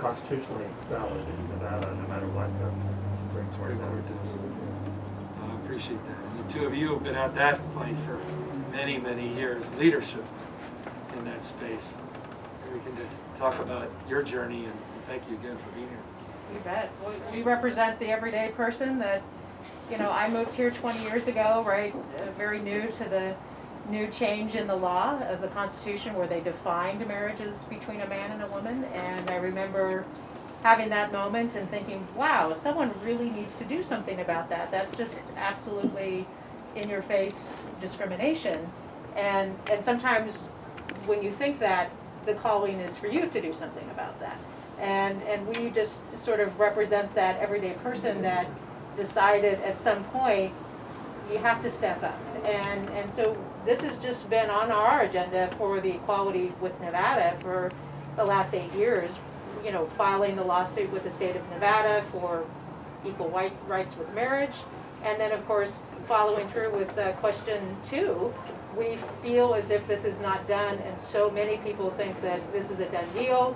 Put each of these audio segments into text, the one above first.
constitutionally valid in Nevada, no matter what the Supreme Court does. I appreciate that. And the two of you have been at that fight for many, many years, leadership in that space. We can talk about your journey, and thank you again for being here. You bet. We represent the everyday person that, you know, I moved here 20 years ago, right, very new to the new change in the law of the Constitution where they defined marriages between a man and a woman, and I remember having that moment and thinking, wow, someone really needs to do something about that. That's just absolutely in-your-face discrimination, and sometimes when you think that, the calling is for you to do something about that. And we just sort of represent that everyday person that decided at some point you have to step up. And so this has just been on our agenda for the Equality with Nevada for the last 8 years, you know, filing the lawsuit with the state of Nevada for equal rights with marriage. And then, of course, following through with question 2, we feel as if this is not done, and so many people think that this is a done deal.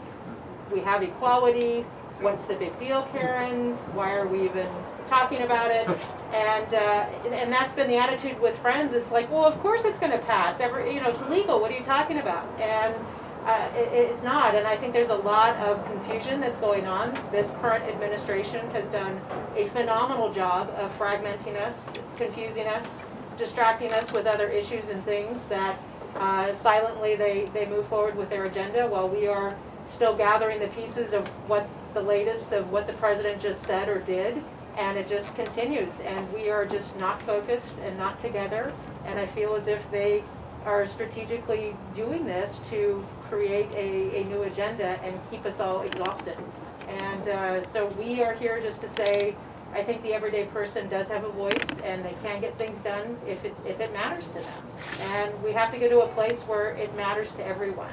We have equality. What's the big deal, Karen? Why are we even talking about it? And that's been the attitude with Friends. It's like, well, of course it's going to pass. It's legal. What are you talking about? And it's not. And I think there's a lot of confusion that's going on. This current administration has done a phenomenal job of fragmenting us, confusing us, distracting us with other issues and things that silently they move forward with their agenda while we are still gathering the pieces of what the latest of what the president just said or did, and it just continues, and we are just not focused and not together, and I feel as if they are strategically doing this to create a new agenda and keep us all exhausted. And so we are here just to say, I think the everyday person does have a voice, and they can get things done if it matters to them. And we have to get to a place where it matters to everyone.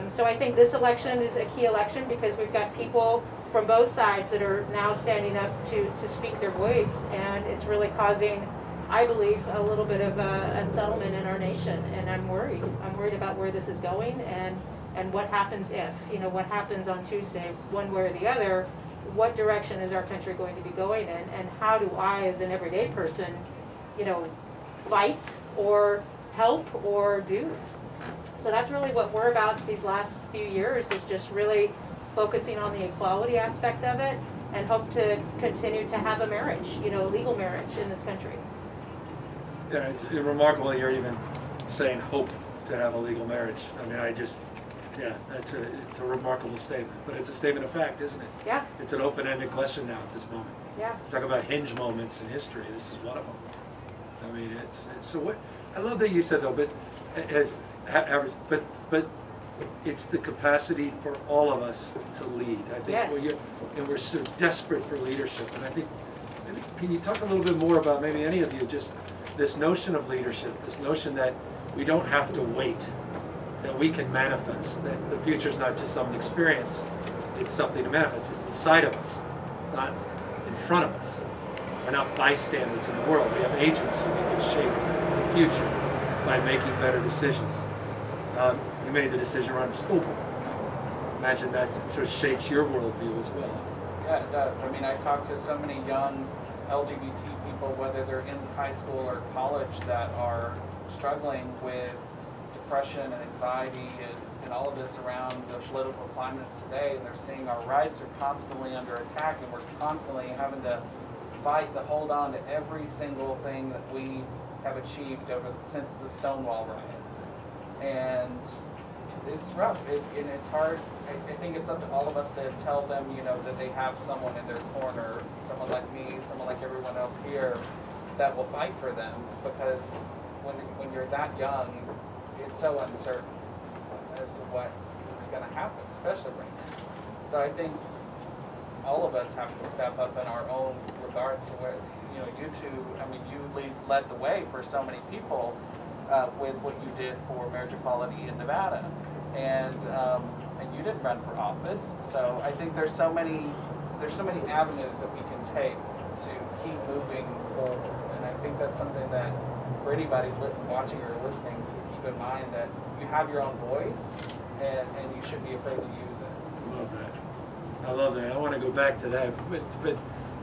So I think this election is a key election because we've got people from both sides that are now standing up to speak their voice, and it's really causing, I believe, a little bit of unsettlement in our nation, and I'm worried. I'm worried about where this is going and what happens if, what happens on Tuesday, one way or the other. What direction is our country going to be going in, and how do I, as an everyday person, fight or help or do? So that's really what we're about these last few years, is just really focusing on the equality aspect of it, and hope to continue to have a marriage, legal marriage in this country. Yeah, it's remarkable you're even saying hope to have a legal marriage. I mean, it's a remarkable statement, but it's a statement of fact, isn't it? Yeah. It's an open-ended question now at this moment. Yeah. Talk about hinge moments in history. This is one of them. I mean, so what? I love that you said though, but it's the capacity for all of us to lead. I think yes. We're so desperate for leadership, and I think maybe, can you talk a little bit more about, maybe any of you, just this notion of leadership, this notion that we don't have to wait, that we can manifest, that the future is not just some experience, it's something to manifest. It's inside of us. It's not in front of us. We're not bystanders in the world. We have agency. We can shape the future by making better decisions. You made the decision around the school board. Imagine that sort of shapes your worldview as well. Yeah, it does. I mean, I talk to so many young LGBT people, whether they're in high school or college, that are struggling with depression and anxiety and all of this around the political climate today, and they're seeing our rights are constantly under attack, and we're constantly having to fight to hold on to every single thing that we have achieved since the Stonewall riots. And it's rough, and it's hard. I think it's up to all of us to tell them, that they have someone in their corner, someone like me, someone like everyone else here, that will fight for them, because when you're that young, it's so uncertain as to what is going to happen, especially right now. So I think all of us have to step up in our own regards. Where, you two, you led the way for so many people with what you did for marriage equality in Nevada, and you didn't run for office. So I think there's so many avenues that we can take to keep moving forward, and I think that's something that for anybody watching or listening to keep in mind, that you have your own voice, and you shouldn't be afraid to use it. Love that. love that. I want to go back to that. But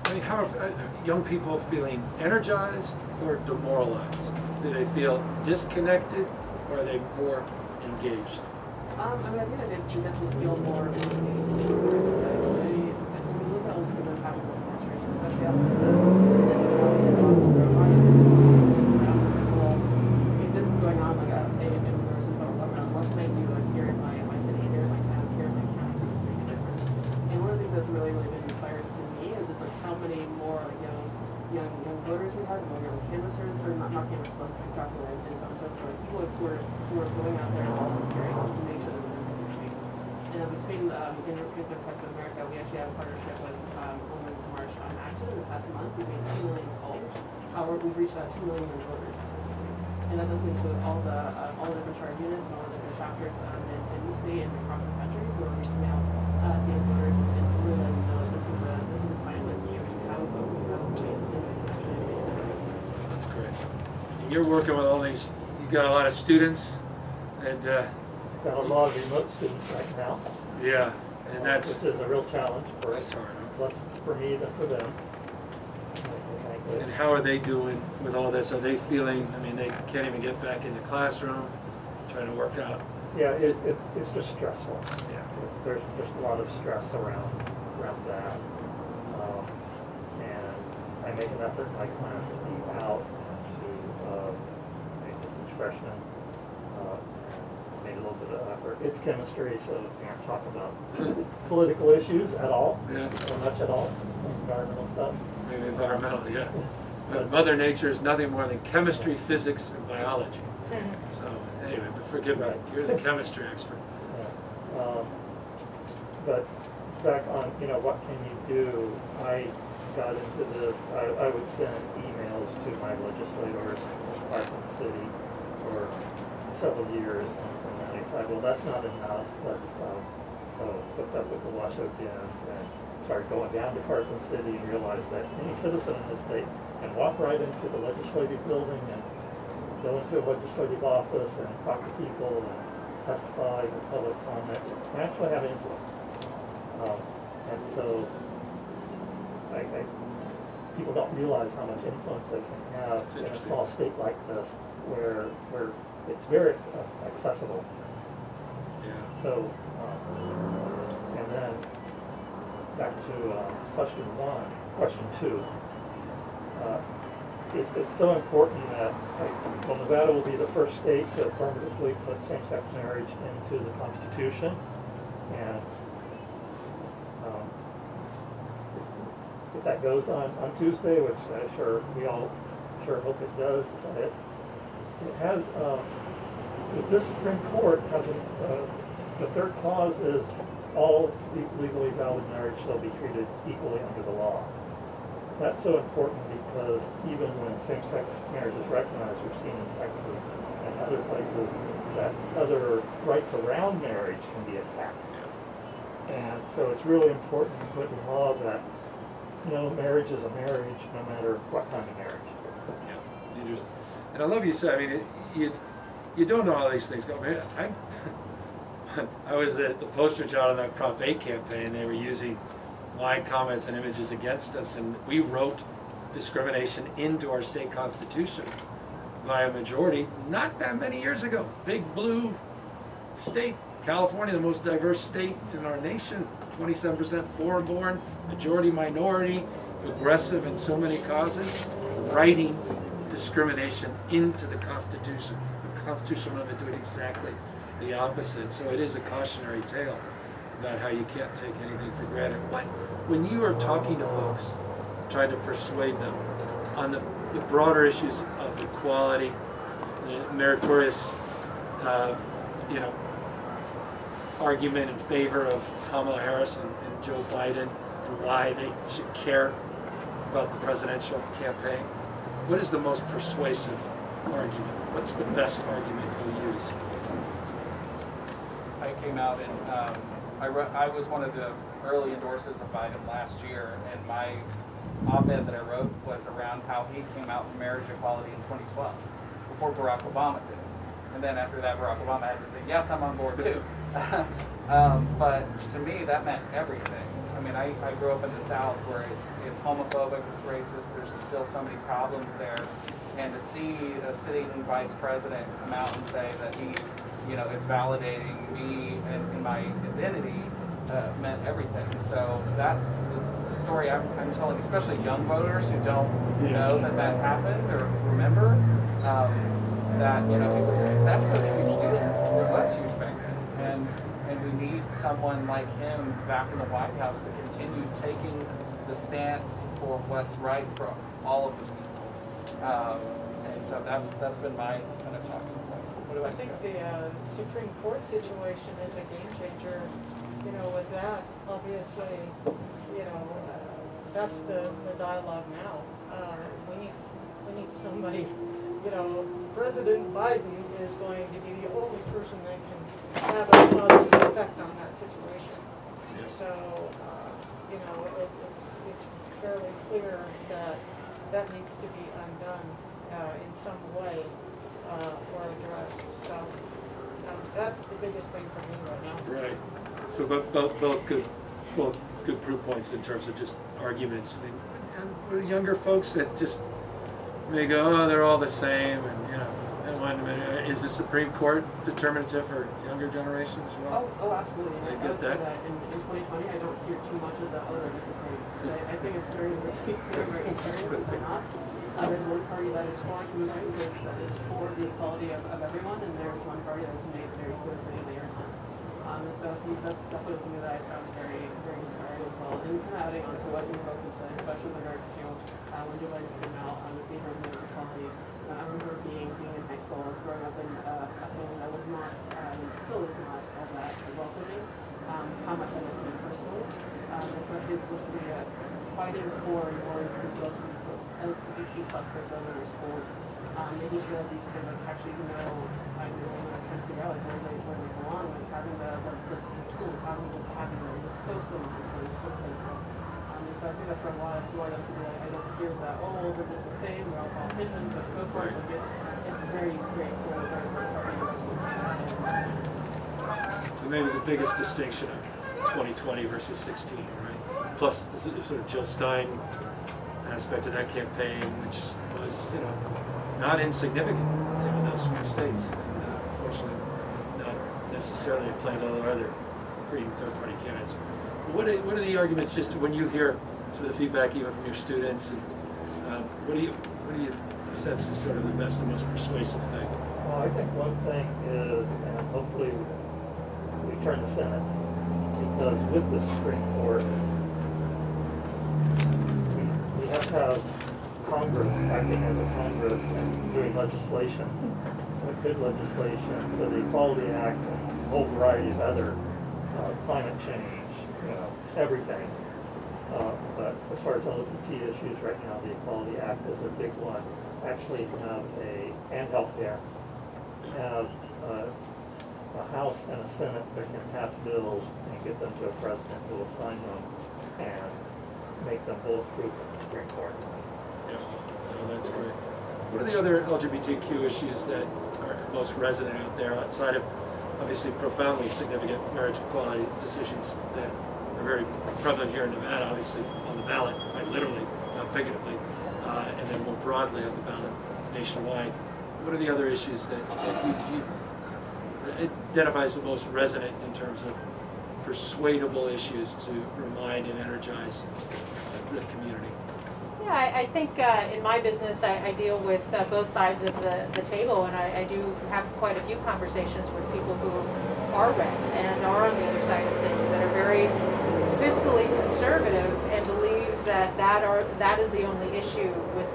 I mean, how are young people feeling energized or demoralized? Do they feel disconnected or are they more engaged? I mean, I think I did definitely feel more engaged. When we look at all the things that happened this administration, especially after the around this, like, well, if this is going on, like, in the federal government, what can I do, like, here in my city, here in my town, here in my county, to make a difference? And one of the things that's really, really been inspiring to me is just, like, how many more, like, young voters we have, and young canvassers, or not canvassers, but documents and so on and so forth, people who are going out there and volunteering to make sure that we're doing change. And between Independent Democrats of America, we actually have a partnership with Women's March on Action. In the past month, we made 2 million calls. We've reached out 2 million voters specifically, and that doesn't include all the different charter units and all the different chapters in the state and across the country who are reaching out to young voters and really letting them know that this is the time that you have a vote, you have a voice, and you can actually make a difference. That's great. You're working with all these, you've got a lot of students and Got a lot of remote students right now. yeah, and that's, Which is a real challenge for that's hard. Huh? less for me than for them. And how are they doing with all this? Are they feeling, I mean, they can't even get back in the classroom, trying to work out? Yeah, it's just stressful. Yeah. There's a lot of stress around that. And I make an effort in my class to be out to make each freshman made a little bit of effort. It's chemistry, so we can't talk about political issues at all, Yeah. or much at all, environmental stuff. Maybe environmental, yeah. But Mother Nature is nothing more than chemistry, physics, and biology. So anyway, but forgive me, you're the chemistry expert. Yeah. But back on, what can you do? I got into this, I would send emails to my legislators in Parson City for several years, and then they said, well, that's not enough, let's hook up with the Washoe Dems and start going down to Carson City and realize that any citizen in the state can walk right into the legislative building and go into a legislative office and talk to people and testify in public comment and actually have influence. And so people don't realize how much influence they can have in a small state like this where it's very accessible. Yeah. So, and then back to question two. It's so important that, Nevada will be the first state to affirmatively put same-sex marriage into the Constitution, and if that goes on Tuesday, which we all hope it does, it has this Supreme Court has the third clause is all legally valid marriage shall be treated equally under the law. That's so important because even when same-sex marriage is recognized, we've seen in Texas and other places that other rights around marriage can be attacked. And so it's really important to put in law that marriage is a marriage no matter what kind of marriage. Yeah. And I love you said, I mean, you don't know all these things. Man, I was the poster child of that Prop 8 campaign. They were using my comments and images against us, and we wrote discrimination into our state constitution by a majority not that many years ago. Big blue state, California, the most diverse state in our nation, 27% foreign-born, majority minority, progressive in so many causes, writing discrimination into the Constitution. The Constitution wanted to do it exactly the opposite. So it is a cautionary tale about how you can't take anything for granted. When you are talking to folks, trying to persuade them on the broader issues of equality, the meritorious, argument in favor of Kamala Harris and Joe Biden and why they should care about the presidential campaign, what is the most persuasive argument? What's the best argument you'll use? I came out and I was one of the early endorsers of Biden last year, and my op-ed that I wrote was around how he came out for marriage equality in 2012, before Barack Obama did. And then after that, Barack Obama had to say, yes, I'm on board too. But to me, that meant everything. I mean, I grew up in the South where it's homophobic, it's racist, there's still so many problems there. And to see a sitting vice president come out and say that he, is validating me and my identity meant everything. So that's the story I'm telling, especially young voters who don't know that happened or remember that, that's a huge deal. It was huge back then. And we need someone like him back in the White House to continue taking the stance for what's right for all of the people. And so that's been my kind of talking point. What about I think you guys? the Supreme Court situation is a game changer. With that, obviously, that's the dialogue now. We need somebody. President Biden is going to be the only person that can have a positive effect on that situation. So, it's fairly clear that needs to be undone in some way or addressed. So, that's the biggest thing for me right now. Right. So both good proof points in terms of just arguments. I mean, and for younger folks that just may go, oh, they're all the same, and is the Supreme Court determinative for younger generations as well? Oh, absolutely. They I get would say that? in 2020, I don't hear too much of the other is the same. I think it's very clear that they're not. There's one party that is for human rights, that is for the equality of everyone, and there's one party that is made very clear that they are not. And so that's definitely something that I found very, very inspiring as well. And kind of adding on to what you both have said, especially with regards to when Joe Biden came out on the favor of marriage equality. I remember being in high school, growing up in a family that was not, and still is not, all that welcoming. How much that meant to me personally, especially just the fighting for your inclusive LGBTQ plus curriculum in our schools, making sure that these kids actually know, trying to figure out where they belong, and having the tools, having them is so important, so critical. So I think that for a lot of people, I don't hear that, oh, they're just the same, we're all politicians, and so forth. Like it's very, very cool, very important. So maybe the biggest distinction of 2020 versus 16, right? Plus the sort of Jill Stein aspect of that campaign, which was, not insignificant in some of those swing states, and unfortunately not necessarily playing all other green third-party candidates. What are the arguments, just when you hear sort of the feedback even from your students, and what do you sense is sort of the best and most persuasive thing? Well, I think one thing is, and hopefully we turn the Senate, because with the Supreme Court, we have to have Congress acting as a Congress and doing legislation, good legislation. So the Equality Act and a whole variety of other climate change, everything. But as far as LGBT issues right now, the Equality Act is a big one. Actually, and healthcare, have a House and a Senate that can pass bills and get them to a president who will sign them and make them bulletproof in the Supreme Court. Yeah, no, that's great. What are the other LGBTQ issues that are most resonant out there outside of obviously profoundly significant marriage equality decisions that are very prevalent here in Nevada, obviously on the ballot, quite literally, not figuratively, and then more broadly on the ballot nationwide? What are the other issues that you identify as the most resonant in terms of persuadable issues to remind and energize the community? Yeah, I think in my business I deal with both sides of the table, and I do have quite a few conversations with people who are red and are on the other side of things, that are very fiscally conservative and believe that is the only issue with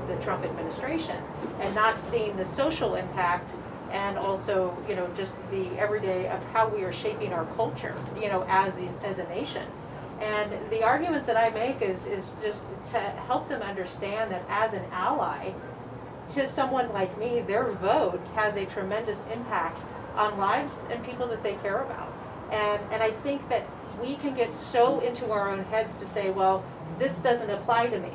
the Trump administration, and not seeing the social impact and also just the everyday of how we are shaping our culture as a nation. And the arguments that I make is just to help them understand that as an ally to someone like me, their vote has a tremendous impact on lives and people that they care about. And I think that we can get so into our own heads to say, well, this doesn't apply to me.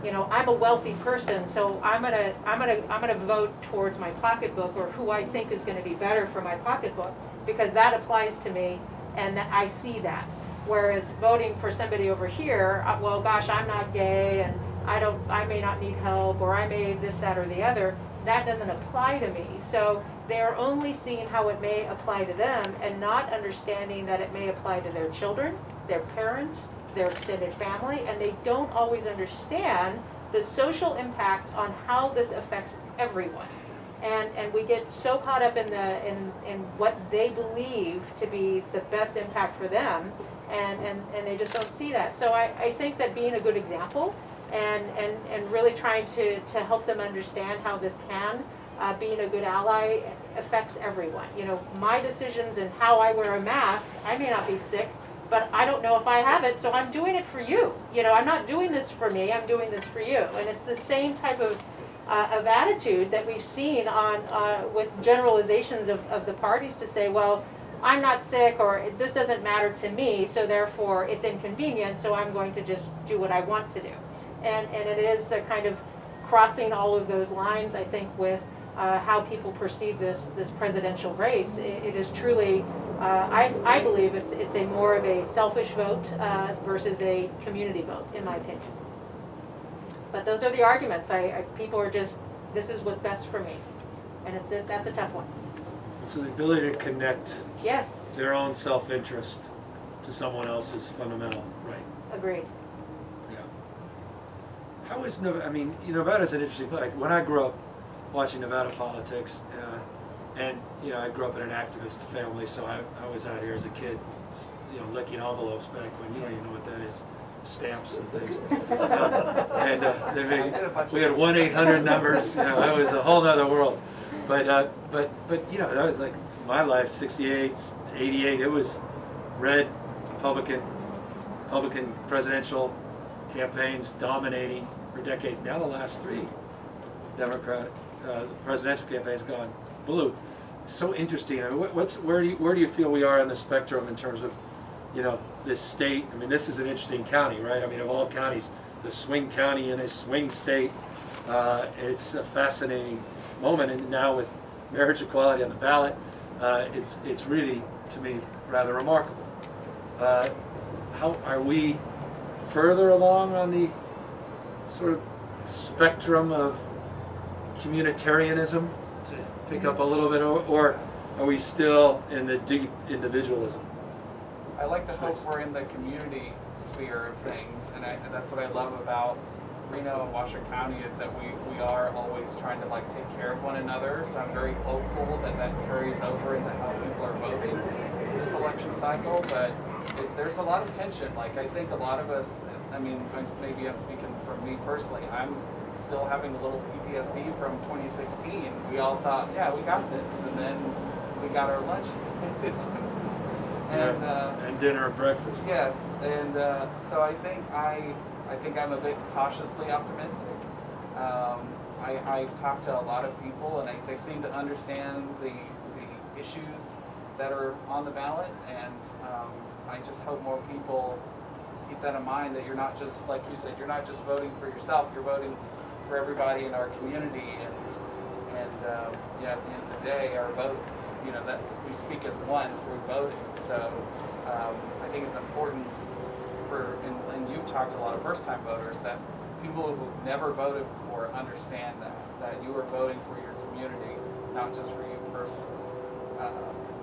I'm a wealthy person, so I'm gonna vote towards my pocketbook, or who I think is gonna be better for my pocketbook, because that applies to me and I see that. Whereas voting for somebody over here, well, gosh, I'm not gay and I may not need help, or I may this, that, or the other, that doesn't apply to me. So they're only seeing how it may apply to them and not understanding that it may apply to their children, their parents, their extended family, and they don't always understand the social impact on how this affects everyone. And we get so caught up in what they believe to be the best impact for them, and they just don't see that. So I think that being a good example and really trying to help them understand how this can, being a good ally affects everyone. You know, my decisions and how I wear a mask, I may not be sick, but I don't know if I have it, so I'm doing it for you. You know, I'm not doing this for me, I'm doing this for you. And it's the same type of attitude that we've seen with generalizations of the parties to say, well, I'm not sick, or this doesn't matter to me, so therefore it's inconvenient, so I'm going to just do what I want to do. And it is a kind of crossing all of those lines, I think, with how people perceive this presidential race. It is truly, I believe it's a more of a selfish vote versus a community vote, in my opinion. But those are the arguments. People are just, this is what's best for me, and that's a tough one. So the ability to connect Yes, their own self-interest to someone else's fundamental right. agreed. Yeah. How is Nevada? I mean, Nevada's an interesting place. Like, when I grew up watching Nevada politics, and I grew up in an activist family, so I was out here as a kid, licking envelopes back when you don't even know what that is. Stamps and things. We had 1-800 numbers. That was a whole other world. But that was like my life. 68, 88. It was red, Republican presidential campaigns dominating for decades. Now the last 3 Democratic presidential campaigns gone blue. It's so interesting. I mean, where do you feel we are on the spectrum in terms of this state? I mean, this is an interesting county, right? I mean, of all counties, the swing county in a swing state. It's a fascinating moment, and now with marriage equality on the ballot, it's really, to me, rather remarkable. How are we further along on the sort of spectrum of communitarianism, to pick up a little bit, or are we still in the deep individualism? I like to hope we're in the community sphere of things, and that's what I love about Reno and Washoe County, is that we are always trying to take care of one another. So I'm very hopeful that carries over into how people are voting this election cycle. But there's a lot of tension. I think a lot of us, I mean, maybe I'm speaking for me personally, I'm still having a little PTSD from 2016. We all thought, yeah, we got this, and then we got our lunch. And dinner and breakfast. Yes, and so I think I'm a bit cautiously optimistic. I've talked to a lot of people, and they seem to understand the issues that are on the ballot, and I just hope more people keep that in mind, that you're not just, like you said, you're not just voting for yourself, you're voting for everybody in our community, and at the end of the day, our vote, we speak as one through voting. So I think it's important and you've talked to a lot of first-time voters, that people who've never voted before understand that you are voting for your community, not just for you personally.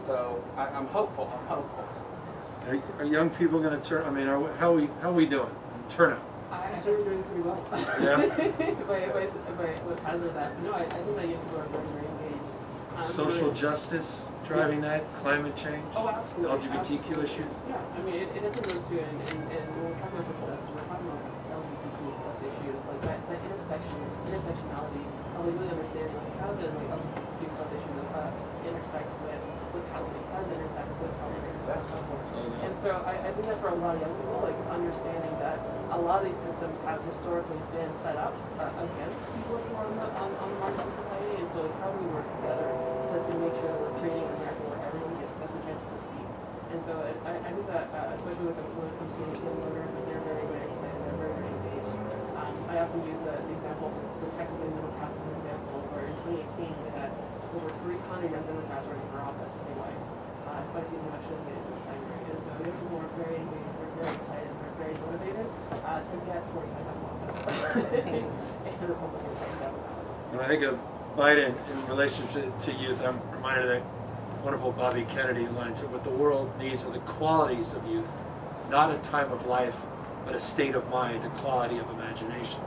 So I'm hopeful. Are young people going to turn? I mean, how are we doing in turnout? I think we're doing pretty well. Yeah. if I would hazard that. No, I think that young people are very engaged. Social justice driving that, climate change, Oh, absolutely. LGBTQ issues. Yeah, I mean, it definitely goes to, and when we're talking about social justice, we're talking about LGBTQ plus issues, that intersectionality, we really understand, how does LGBTQ plus issues intersect with housing, how does it intersect with health and so forth. And so I think that for a lot of young people, understanding that a lot of these systems have historically been set up against people who are on the margins of society, and so how do we work together to make sure that we're creating an America where everyone gets the best chance to succeed. And so I think that, especially when it comes to young voters, they're very, very excited, they're very, very engaged. I often use the example, the Texas Democrats as an example, where in 2018 they had over 300 young Democrats running for office statewide. Quite a few of them actually made it to the primary. And so young people were very engaged, to get 45 office. And Republicans don't have that. When I think of Biden in relationship to youth, I'm reminded of that wonderful Bobby Kennedy line, so what the world needs are the qualities of youth, not a time of life, but a state of mind, a quality of imagination.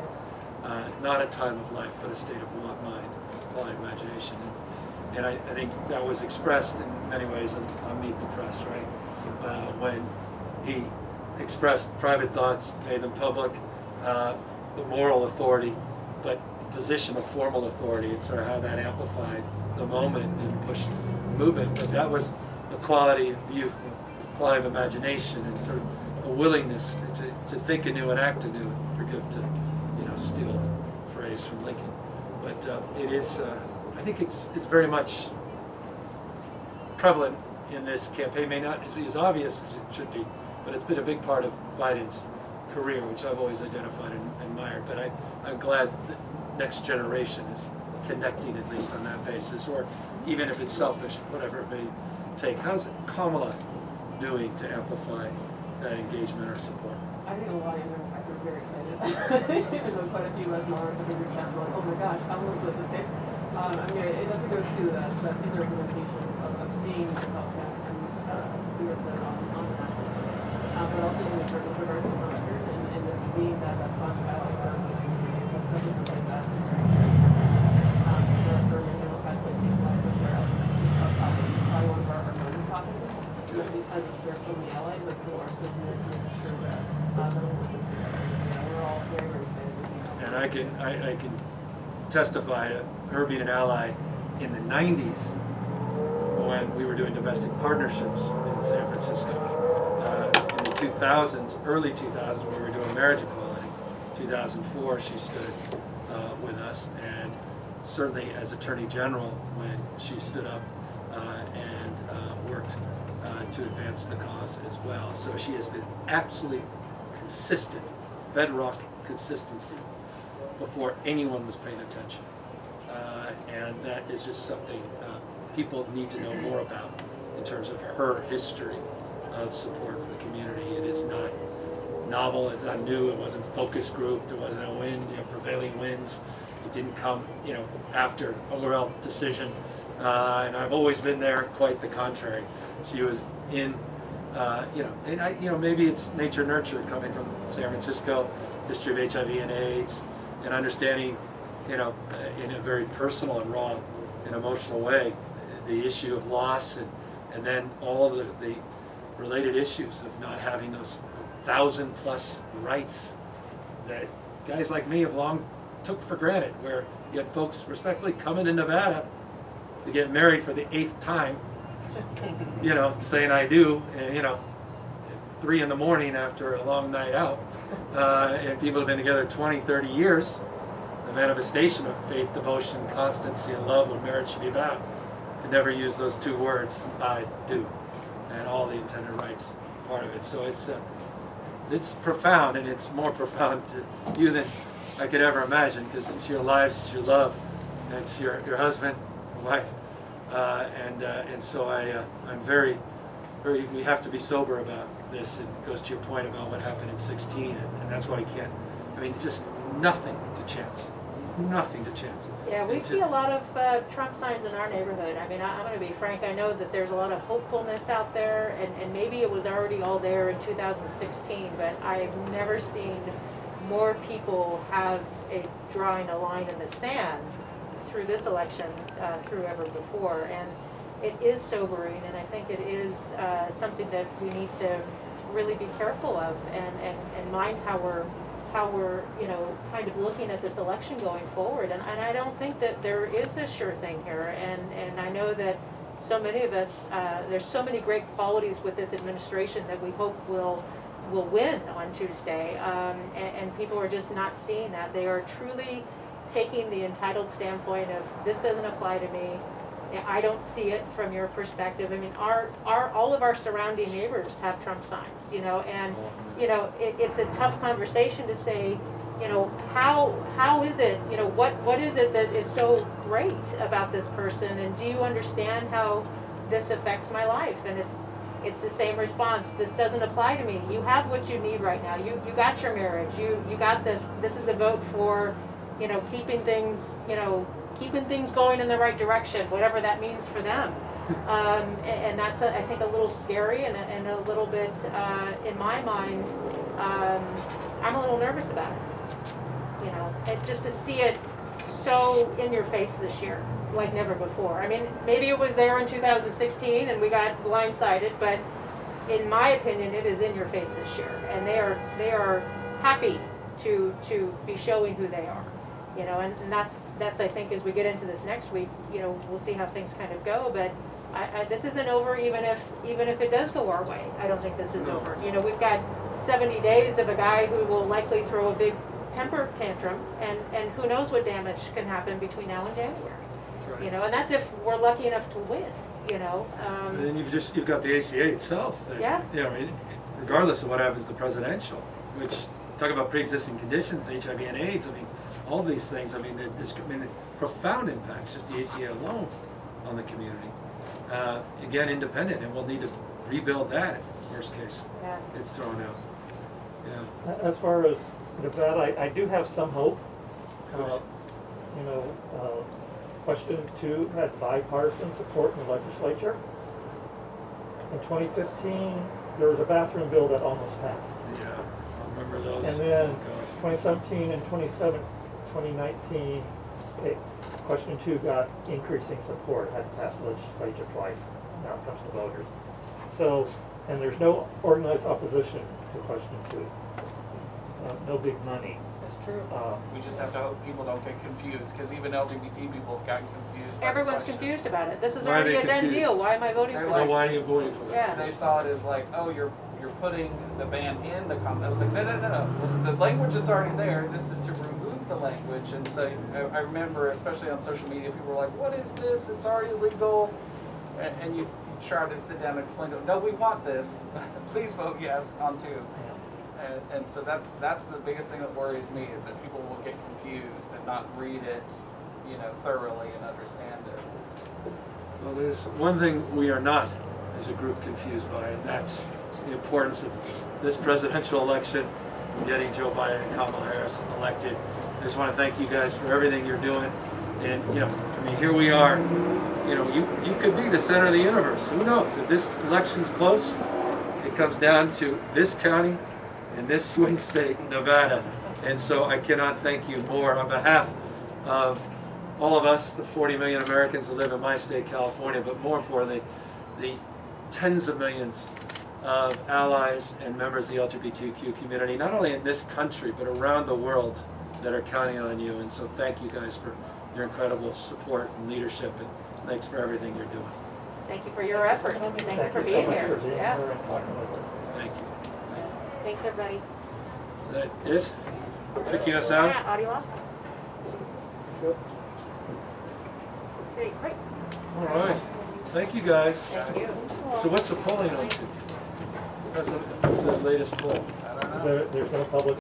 Not a time of life, but a state of mind, quality of imagination. And I think that was expressed in many ways on Meet the Press, right? When he expressed private thoughts, made them public, the moral authority, but the position of formal authority, and sort of how that amplified the moment and pushed the movement. But that was the quality of youth, the quality of imagination, and sort of a willingness to think anew and act anew. Forgive to, steal a phrase from Lincoln. But it is, I think it's very much prevalent in this campaign. May not be as obvious as it should be, but it's been a big part of Biden's career, which I've always identified and admired. But I'm glad the next generation is connecting at least on that basis, or even if it's selfish, whatever it may take. How's Kamala doing to amplify that engagement or support? I think a lot of young Democrats are very excited. There's quite a few US Monarchs in the group chat going, oh my gosh, Kamala's with the pick. I mean, it definitely goes to that these are representation of seeing yourself and who represent on the national levels. But also with regards to her record and this being that song about like her communities, that's like that. For young Democrats, like take life with their LGBT+ caucus is probably one of our largest caucuses. Just because there are so many allies, like who are so committed to making sure that we're working together. So yeah, we're all very, very excited to see how. And I can testify to her being an ally in the 90s when we were doing domestic partnerships in San Francisco. In the 2000s, early 2000s, when we were doing marriage equality, 2004, she stood with us, and certainly as Attorney General when she stood up and worked to advance the cause as well. So she has been absolutely consistent, bedrock consistency before anyone was paying attention. And that is just something people need to know more about in terms of her history of support for the community. It is not novel, it's not new, it wasn't focus grouped, it wasn't a win, prevailing winds. It didn't come, after a Laurel decision. And I've always been there, quite the contrary. She was in, and maybe it's nature nurture coming from San Francisco, history of HIV and AIDS, and understanding, in a very personal and raw and emotional way, the issue of loss and then all the related issues of not having those 1,000+ rights that guys like me have long took for granted, where you had folks respectfully coming to Nevada to get married for the 8th time, saying I do, and, 3 in the morning after a long night out, and people have been together 20, 30 years, the manifestation of faith, devotion, constancy, and love, what marriage should be about, could never use those 2 words, I do, and all the intended rights part of it. So it's profound, and it's more profound to you than I could ever imagine, because it's your lives, it's your love, and it's your husband, your wife, and so I'm very, very. We have to be sober about this. And it goes to your point about what happened in 2016, and that's why you can't. I mean, just nothing to chance, nothing to chance. Yeah, we see a lot of Trump signs in our neighborhood. I mean, I'm going to be frank. I know that there's a lot of hopefulness out there, and maybe it was already all there in 2016, but I've never seen more people drawing a line in the sand through this election through ever before. And it is sobering, and I think it is something that we need to really be careful of and mind how we're kind of looking at this election going forward. And I don't think that there is a sure thing here. And I know that so many of us, there's so many great qualities with this administration that we hope will win on Tuesday. And people are just not seeing that. They are truly taking the entitled standpoint of, this doesn't apply to me. I don't see it from your perspective. I mean, all of our surrounding neighbors have Trump signs, and it's a tough conversation to say, how is it, what is it that is so great about this person, and do you understand how this affects my life? And it's the same response. This doesn't apply to me. You have what you need right now. You got your marriage. You got this. This is a vote for, you know, keeping things going in the right direction, whatever that means for them. And that's, I think, a little scary and a little bit, in my mind, I'm a little nervous about it. You know, and just to see it so in your face this year, like never before. I mean, maybe it was there in 2016 and we got blindsided, but in my opinion, it is in your face this year. And they are happy to be showing who they are. You know, and that's I think as we get into this next week, you know, we'll see how things kind of go. But this isn't over, even if it does go our way. I don't think this is over. You know, we've got 70 days of a guy who will likely throw a big temper tantrum, and who knows what damage can happen between now and January. Right. You know, and that's if we're lucky enough to win. You know. And then you've got the ACA itself. That, Yeah. You know, I mean, regardless of what happens to the presidential, which talk about pre-existing conditions, HIV and AIDS. I mean, all these things. I mean, there's profound impacts, just the ACA alone, on the community. Again, independent, and we'll need to rebuild that if worst case Yeah. it's thrown out. Yeah. As far as Nevada, I do have some hope. Good. You know, question 2 had bipartisan support in the legislature. In 2015, there was a bathroom bill that almost passed. Yeah. I remember those. And then Oh, 2017 and 2019, question 2 got increasing support, had to pass the legislature twice. Now it comes to voters. So, and there's no organized opposition to question 2. No big money. That's true. We just have to hope people don't get confused, because even LGBT people have gotten confused. by the Everyone's question. confused about it. This is Why are already they a done confused? deal. Why am I voting They're for Well, this? why are you voting for that? Yeah. They saw it as like, oh, you're putting the ban in the comment. I was like, no. Well, the language is already there. This is to remove the language. And so I remember, especially on social media, people were like, what is this? It's already legal. And you try to sit down and explain to them, no, we want this. Please vote yes on 2. And so that's the biggest thing that worries me, is that people will get confused and not read it, you know, thoroughly and understand it. Well, there's one thing we are not, as a group, confused by, and that's the importance of this presidential election and getting Joe Biden and Kamala Harris elected. I just want to thank you guys for everything you're doing. And, you know, I mean, here we are. You know, you could be the center of the universe. Who knows? If this election's close, it comes down to this county and this swing state, Nevada. And so I cannot thank you more on behalf of all of us, the 40 million Americans that live in my state, California, but more importantly, the tens of millions of allies and members of the LGBTQ community, not only in this country, but around the world, that are counting on you. And so thank you guys for your incredible support and leadership, and thanks for everything you're doing. Thank you for your effort. Thank you for so being much here. for being Yeah. here and talking with us. Thank you. Thanks, everybody. Is that it? Kicking us Yeah, out? audio off. Good. Great. All right. Thank you, guys. Thank you. So what's the polling on to? What's the latest poll? I don't know. There's no public